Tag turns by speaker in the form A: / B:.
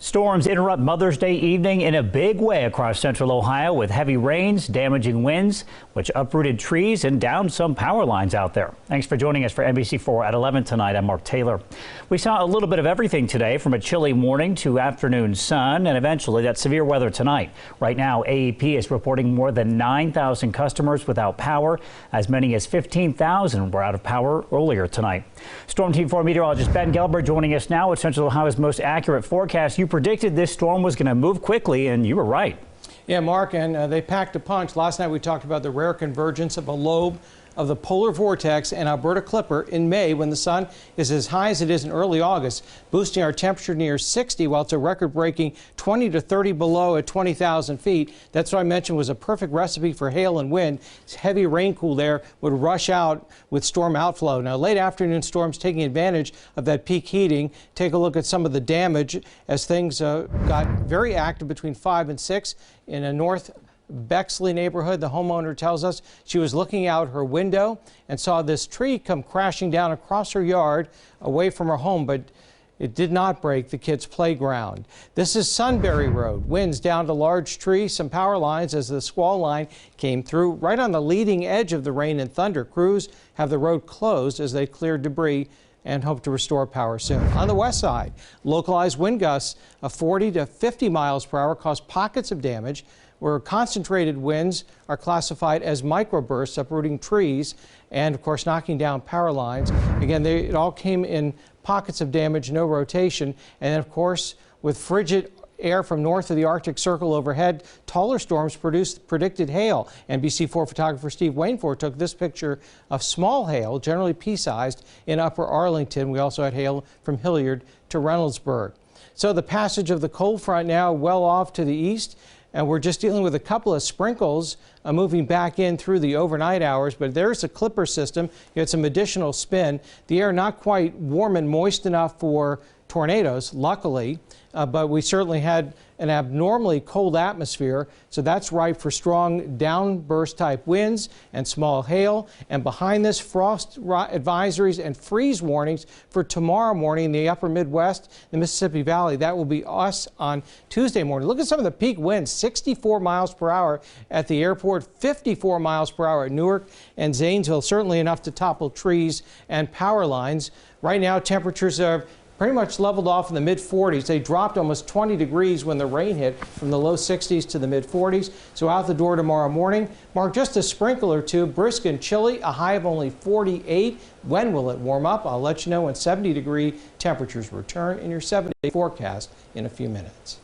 A: Storms interrupt Mother's Day evening in a big way across central Ohio with heavy rains, damaging winds, which uprooted trees and downed some power lines out there. Thanks for joining us for NBC4 at 11 tonight. I'm Mark Taylor. We saw a little bit of everything today, from a chilly morning to afternoon sun and eventually that severe weather tonight. Right now, AEP is reporting more than 9,000 customers without power. As many as 15,000 were out of power earlier tonight. Storm Team 4 meteorologist Ben GELBER joining us now with Central Ohio's most accurate forecast. You predicted this storm was going to move quickly, and you were right.
B: Yeah, Mark, and they packed a punch. Last night we talked about the rare convergence of a lobe of the polar vortex and Alberta Clipper in May, when the sun is as high as it is in early August, boosting our temperature near 60, while it's a record-breaking 20 to 30 below at 20,000 feet. That's what I mentioned was a perfect recipe for hail and wind. Heavy rain cool there would rush out with storm outflow. Now, late afternoon storms taking advantage of that peak heating. Take a look at some of the damage as things got very active between 5 and 6 in a North Bexley neighborhood. The homeowner tells us she was looking out her window and saw this tree come crashing down across her yard away from her home, but it did not break the kids' playground. This is Sunbury Road. Winds down to large trees, some power lines as the squall line came through right on the leading edge of the rain and thunder. Crews have the road closed as they clear debris and hope to restore power soon. On the west side, localized wind gusts of 40 to 50 miles per hour caused pockets of damage, where concentrated winds are classified as microbursts, uprooting trees and, of course, knocking down power lines. Again, it all came in pockets of damage, no rotation. And then, of course, with frigid air from north of the Arctic Circle overhead, taller storms predicted hail. NBC4 photographer Steve Wainford took this picture of small hail, generally pea-sized, in upper Arlington. We also had hail from Hilliard to Reynoldsburg. So the passage of the cold front now well off to the east, and we're just dealing with a couple of sprinkles moving back in through the overnight hours. But there's a clipper system. You had some additional spin. The air not quite warm and moist enough for tornadoes, luckily, but we certainly had an abnormally cold atmosphere, so that's ripe for strong downburst type winds and small hail. And behind this, frost advisories and freeze warnings for tomorrow morning in the upper Midwest, the Mississippi Valley. That will be us on Tuesday morning. Look at some of the peak winds: 64 miles per hour at the airport, 54 miles per hour at Newark and Zanesville, certainly enough to topple trees and power lines. Right now, temperatures are pretty much leveled off in the mid-40s. They dropped almost 20 degrees when the rain hit, from the low 60s to the mid-40s. So out the door tomorrow morning, Mark, just a sprinkle or two, brisk and chilly, a high of only 48. When will it warm up? I'll let you know when 70-degree temperatures return in your 7-day forecast in a few minutes.